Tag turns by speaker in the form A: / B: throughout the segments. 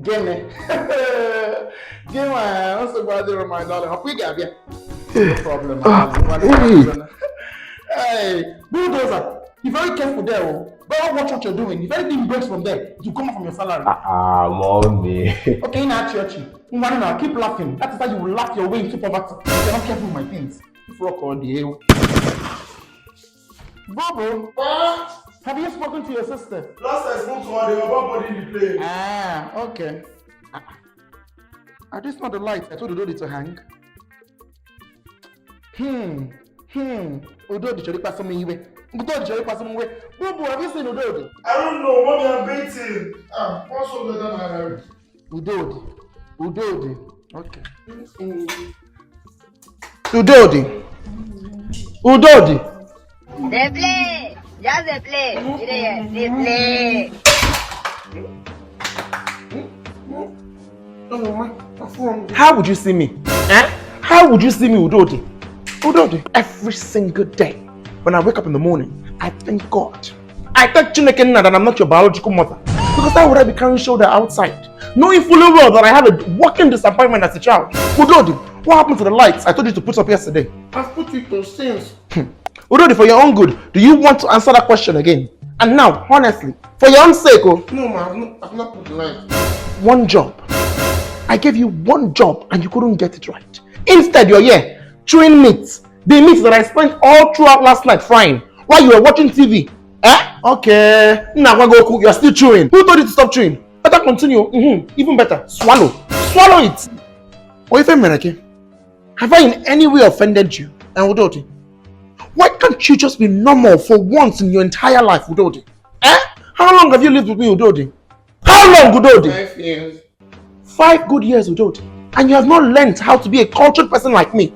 A: Gimme. Gimme, I'm so glad they remind all of we got no problem. Hey, Bulldozer, be very careful there. But watch what you're doing. If anything breaks from there, it will come from your salary.
B: Mommy.
A: Okay, now, Churchy. Now, keep laughing. That is how you will laugh your way into poverty. If you're not careful with my things. Rock all the hell. Bobo, have you spoken to your sister?
C: Last I spoke to her, they were about body in the plane.
A: Okay. Are these not the lights I told Udodi to hang? Udodi, should you pass me away? Udodi, should you pass me away? Bobo, have you seen Udodi?
C: I don't know, mommy, I'm waiting. What's over there?
A: Udodi. Okay. Udodi.
D: They play. Just they play. They play.
A: How would you see me? How would you see me, Udodi? Udodi, every single day when I wake up in the morning, I thank God. I thank Chike that I'm not your biological mother. Because how would I be carrying shoulder outside? Knowing fully well that I have a walking disappointment as a child. Udodi, what happened to the lights I told you to put up yesterday?
C: I've put it on since.
A: Udodi, for your own good, do you want to answer that question again? And now, honestly, for your own sake,
C: No, ma, I've not put the light.
A: One job. I gave you one job and you couldn't get it right. Instead, you're here, chewing meat. The meat that I spent all throughout last night frying while you were watching TV. Okay. Now you're still chewing. Who told you to stop chewing? Better continue. Even better. Swallow it. Or if I'm have I in any way offended you? And Udodi, why can't you just be normal for once in your entire life, Udodi? How long have you lived with me, Udodi? How long, Udodi?
C: 5 years.
A: 5 good years, Udodi. And you have not learned how to be a cultured person like me.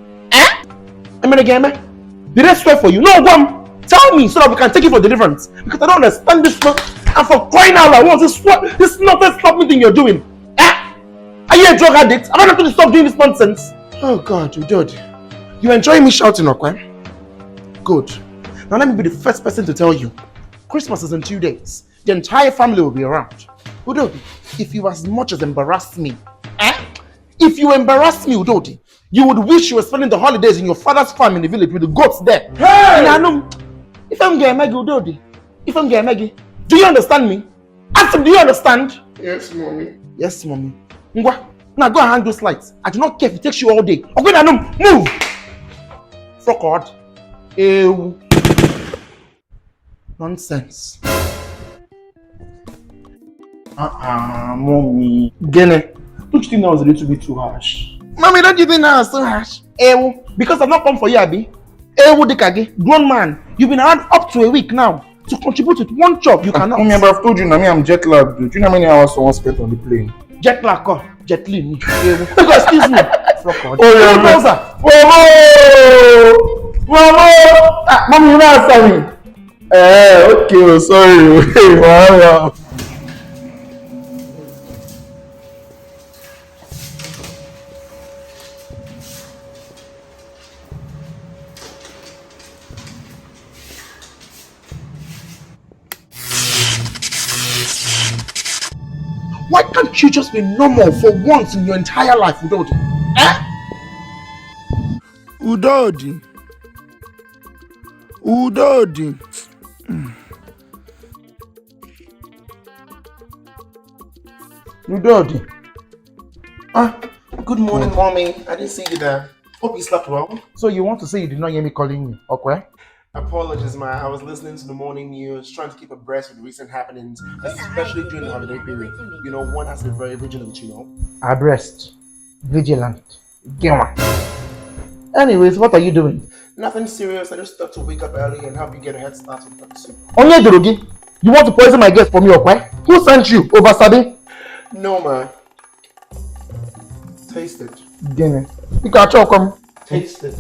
A: Did I swear for you? No, go on. Tell me so that we can take it for the difference. Because I don't understand this one. And for crying out loud, what's this nonsense stop thing you're doing? Are you a drug addict? Am I not going to stop doing this nonsense? Oh God, Udodi. You enjoy me shouting, okay? Good. Now let me be the first person to tell you. Christmas is in 2 days. The entire family will be around. Udodi, if you as much as embarrassed me, if you embarrassed me, Udodi, you would wish you were spending the holidays in your father's farm in the village with the goats there. Hey! If I'm getting Maggie, Udodi, do you understand me? Ask him, do you understand?
C: Yes, mommy.
A: Yes, mommy. Ngwa, now go and hang those lights. I do not care if it takes you all day. Okay, now move! Fuck God. Ew. Nonsense. Mommy. Gene, don't you think that was a little bit too harsh? Mommy, don't you think that was too harsh? Ew. Because I've not come for you, Abi. Ew, Dikage, grown man. You've been around up to a week now. To contribute with one job, you cannot.
C: Mommy, but I've told you, now I'm jet lagged. Do you know how many hours someone spent on the plane?
A: Jet lag, jet lean. Excuse me.
C: Bulldozer. Mama! Mommy, you not answer me. Okay, sorry. Wow.
A: Why can't you just be normal for once in your entire life, Udodi?
C: Udodi.
A: Udodi. Good morning, mommy. I didn't see you there. Hope you slept well. So you want to say you did not hear me calling you, okay?
E: Apologies, man. I was listening to the morning news, trying to keep abreast with recent happenings, especially during the holiday period. You know, one has to be very vigilant, you know.
A: Abreast. Vigilant. Gamer. Anyways, what are you doing?
E: Nothing serious. I just thought to wake up early and help you get a head start with that soup.
A: Onyinye, you want to poison my guest for me, okay? Who sent you? Over Sabi?
E: No, man. Taste it.
A: Gamer. You can come.
E: Taste it.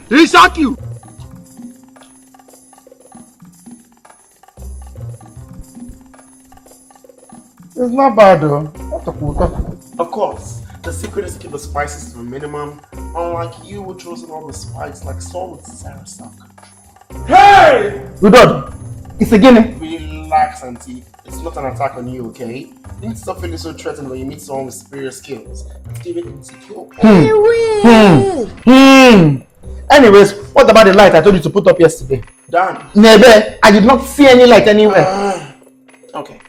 A: He shock you. It's not bad though.
E: Of course, the secret is to keep the spices to a minimum. Unlike you, who chosen all the spice like salt with Sarah stuff.
C: Hey!
A: Udodi, it's a guinea.
E: Relax, relax, auntie. It's not an attack on you, okay? You need to stop feeling so threatened when you meet someone with superior skills. It's giving insecure.
A: Anyways, what about the light I told you to put up yesterday?
E: Done.
A: Never. I did not see any light anywhere.
E: Okay.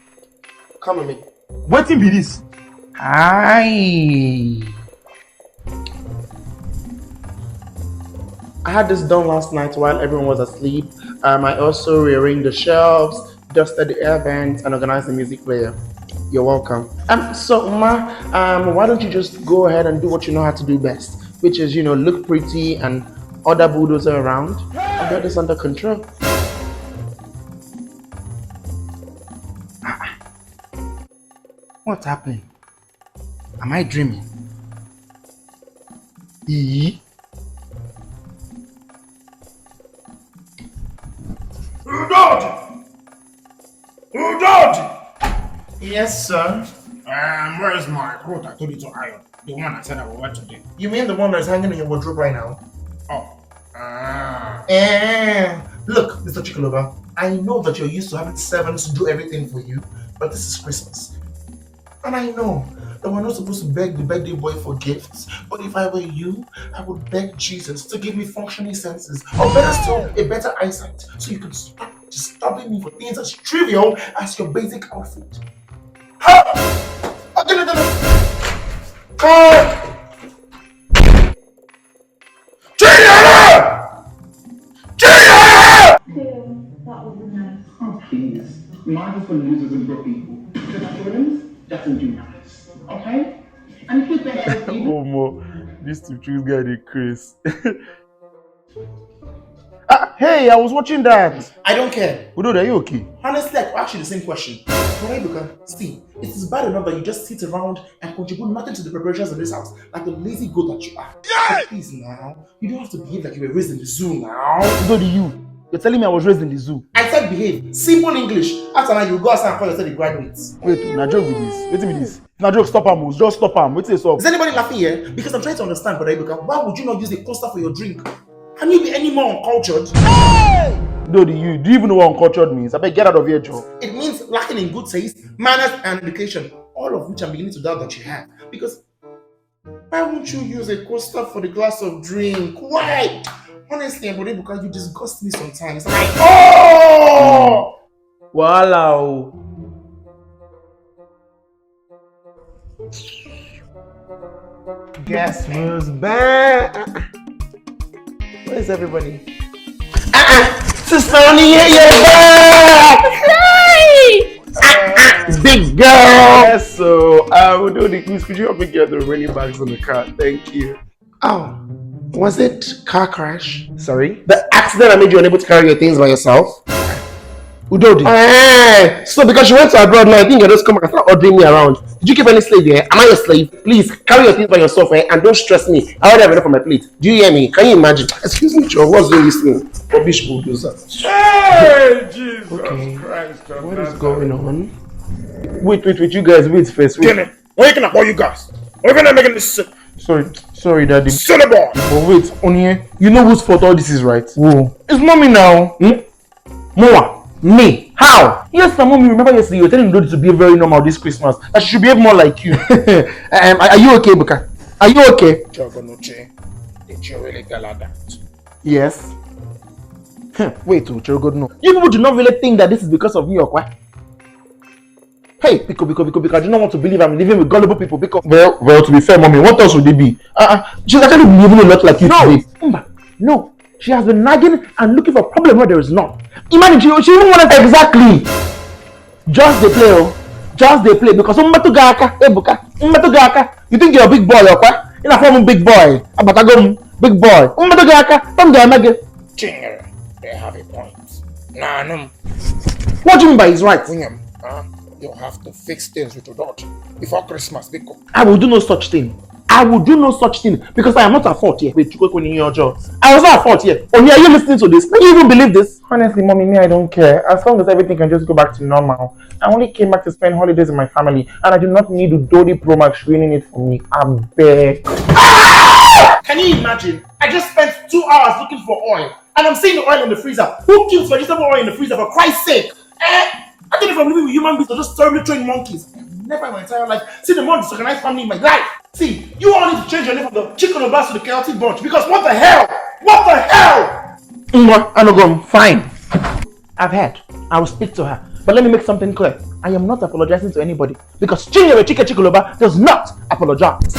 E: Come with me.
A: What be this? Aye.
E: I had this done last night while everyone was asleep. I also rearranged the shelves, dusted the air vents, and organized the music player. You're welcome. So, Ma, why don't you just go ahead and do what you know how to do best, which is, look pretty and order Bulldozer around. I'll get this under control.
A: What's happening? Am I dreaming?
B: Udodi!
E: Yes, sir.
B: Where is my coat I told you to iron? The one I said I would wear today.
E: You mean the one that's hanging in your wardrobe right now?
B: Oh.
E: Look, Mr. Chikeluba, I know that you're used to having servants do everything for you, but this is Christmas. And I know that we're not supposed to beg the birthday boy for gifts, but if I were you, I would beg Jesus to give me functioning senses, or better still, a better eyesight, so you can stop disturbing me for things as trivial as your basic outfit.
F: Oh, please. Mind for losers and broke people. Because assurance doesn't do nice. Okay? And if you think that
A: Oh, Mo, this to choose guy the Chris. Hey, I was watching that.
E: I don't care.
A: Udodi, are you okay?
E: Honestly, I could ask you the same question. But Ebuka, see, it is bad enough that you just sit around and contribute nothing to the preparations in this house, like the lazy goat that you are. So please now, you don't have to behave like you were raised in the zoo now.
A: Udodi, you're telling me I was raised in the zoo.
E: I said behave. Simple English. After that, you go outside and call yourself the graduates.
A: Wait, na joke with this. Wait with this. Na joke, stop am, just stop am. Wait till stop.
E: Is anybody laughing here? Because I'm trying to understand, Brother Ebuka, why would you not use a coaster for your drink? Can you be any more uncultured?
A: Udodi, do you even know what uncultured means? I beg, get out of here, Joe.
E: It means lacking in good taste, manners, and education, all of which I'm beginning to doubt that you have. Because why won't you use a coaster for the glass of drink? Why? Honestly, Brother Ebuka, you disgust me sometimes. I'm like, oh!
A: Wow.
E: Guess who's back? Where is everybody? Sister Onyinye, you're back! Big girl!
A: Yes, so Udodi, please, could you help me get the running bags on the car? Thank you.
E: Oh, was it car crash?
A: Sorry?
E: The accident that made you unable to carry your things by yourself?
A: Udodi.
E: So because you went to abroad now, I think you're just coming and start ordering me around. Did you keep any slave here? Am I your slave? Please carry your things by yourself and don't stress me. I already have enough on my plate. Do you hear me? Can you imagine? Excuse me, Joe. What's doing this thing? Rubbish bulldozer.
B: Hey, Jesus
E: Okay.
B: Christ.
E: What is going on?
A: Wait, you guys, wait first. Wait.
B: Kenny, what you gonna call you guys? What you gonna make this
A: Sorry, Daddy.
B: silly boy?
A: But wait, Onyinye, you know whose fault all this is, right? Who? It's not me now. Moa. Me? How? Yes, Mommy, remember yesterday you were telling Udodi to behave very normal this Christmas. That she should behave more like you. Are you okay, Ebuka? Are you okay?
B: Did you really tell her that?
A: Yes. Wait, Chorogodo, no. You people do not really think that this is because of me or what? Hey, because I do not want to believe I'm living with gullible people because... Well, to be fair, Mommy, what else would it be? She's actually behaving a lot like you today. No. She has been nagging and looking for a problem where there is none. Imagine, she even wanted exactly. Just they play, because Ebuka, you think you're a big boy, or what? You're not a big boy. Big boy.
B: They have a point. Nah, no.
A: What do you mean by his right?
B: William, you'll have to fix things with your daughter before Christmas.
A: I will do no such thing. Because I am not at fault here. Wait, I was not at fault here. Are you listening to this? Can you even believe this? Honestly, Mommy, me, I don't care. As long as everything can just go back to normal. I only came back to spend holidays with my family, and I do not need Udodi Pro Max ruining it for me. I'm beg.
E: Can you imagine? I just spent 2 hours looking for oil, and I'm seeing the oil in the freezer. Who keeps vegetable oil in the freezer, for Christ's sake? I think if I'm living with human beings, they're just terribly trained monkeys. I've never in my entire life seen a more disorganized family in my life. See, you all need to change your name from the Chikeluba to the chaotic bunch because what the hell? What the hell?
A: Anogom, fine. I've heard. I will speak to her. But let me make something clear. I am not apologizing to anybody because Chikeluba does not apologize.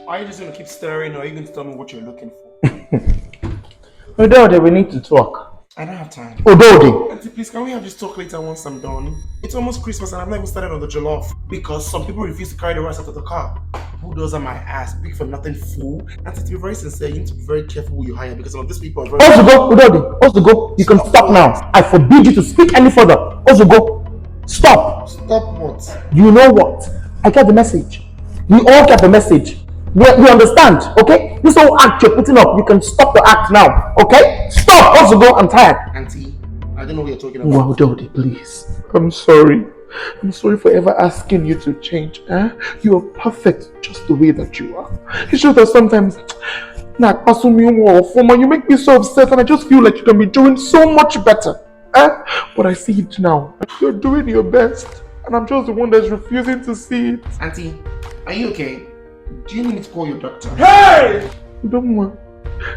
E: Are you just going to keep staring or are you going to tell me what you're looking for?
A: Udodi, we need to talk.
E: I don't have time.
A: Udodi!
E: Auntie, please, can we have this talk later once I'm done? It's almost Christmas and I've not even started on the jollof because some people refuse to carry the rice out of the car. Bulldozer my ass, big for nothing fool. Auntie, to be very sincere, you need to be very careful who you hire because some of these people are very...
A: Ozugo, Udodi, Ozugo, you can stop now. I forbid you to speak any further. Ozugo, stop.
E: Stop what?
A: You know what? I get the message. We all get the message. We understand, okay? This whole act you're putting up, you can stop the act now, okay? Stop! Ozugo, I'm tired.
E: Auntie, I don't know what you're talking about.
A: Wow, Udodi, please. I'm sorry. I'm sorry for ever asking you to change. You are perfect just the way that you are. It's just that sometimes you make me so upset and I just feel like you can be doing so much better. But I see it now. You're doing your best and I'm just the one that's refusing to see it.
E: Auntie, are you okay? Do you need me to call your doctor?
A: Hey! Don't worry.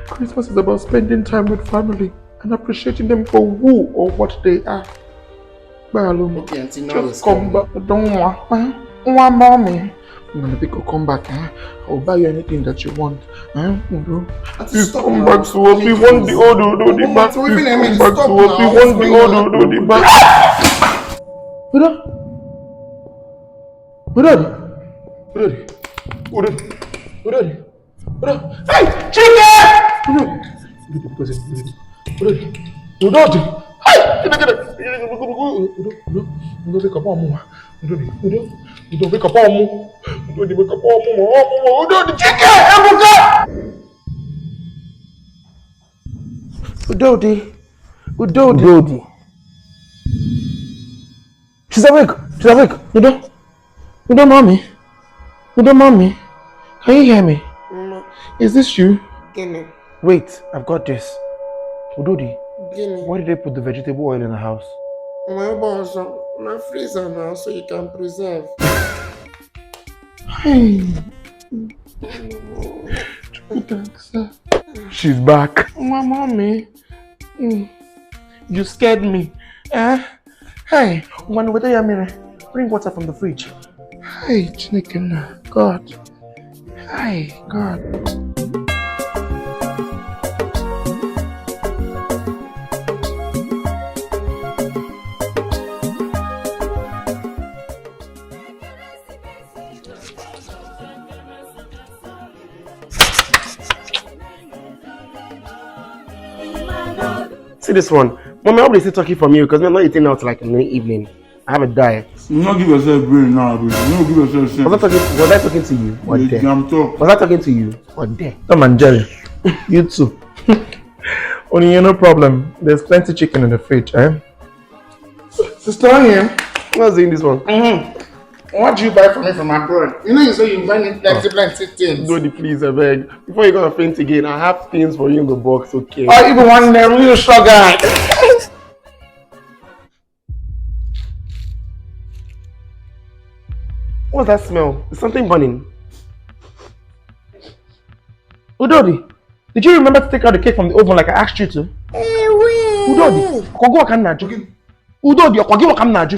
A: Christmas is about spending time with family and appreciating them for who or what they are.
E: Okay, Auntie, now
A: just come back. Don't worry. Mommy. I'm gonna pick a come back. I'll buy you anything that you want. Please come back to us. We want the old Udodi back. Please come back to us. We want the old Udodi back. Udodi. Hey, Chike! Udodi. Hey, get it. Udodi, wake up on me. Udodi, wake up on me. Udodi, wake up on me. Udodi, Chike, Ebuka. Udodi. She's awake. Mommy. Can you hear me?
E: No.
A: Is this you?
E: Gimme.
A: Wait, I've got this. Udodi,
E: Gimme.
A: why did they put the vegetable oil in the house?
E: My boss, my freezer now so you can preserve.
A: Hey. Thanks. She's back. My mommy. You scared me. Hey, when we do mirror, bring water from the fridge. Hey, Chike, God. Hey, God. See this one. Mommy, I hope they still talking from you because we're not eating out like in the evening. I have a diet.
B: You not give yourself brain now, bro. You don't give yourself sense.
A: Was I talking to you? Or there?
B: Talk.
A: Was I talking to you? Or there? Tom and Jerry. You too. Onyinye, no problem. There's plenty chicken in the fridge, Sister here. What's doing this one?
E: What do you buy for me from abroad? You know you say you buy me plenty things.
A: Udodi, please, I beg. Before you're gonna faint again, I have things for you in the box, okay?
E: Or even one real sugar.
A: What's that smell? Is something burning? Udodi, did you remember to take out the cake from the oven like I asked you to? Udodi, Kogo Kanaju. Udodi, Kogo Kanaju.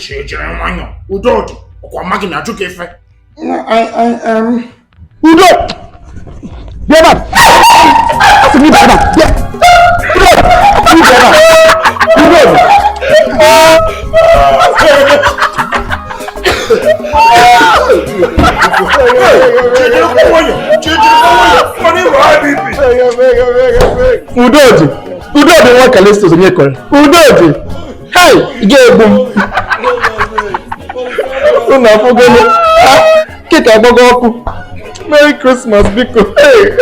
E: Udodi, Okwamagi na Chikefe.
A: Udodi! Get back! That's me, back! Udodi, what Callisto's in your call? Udodi! Hey, get boom! Merry Christmas, Biko! Hey!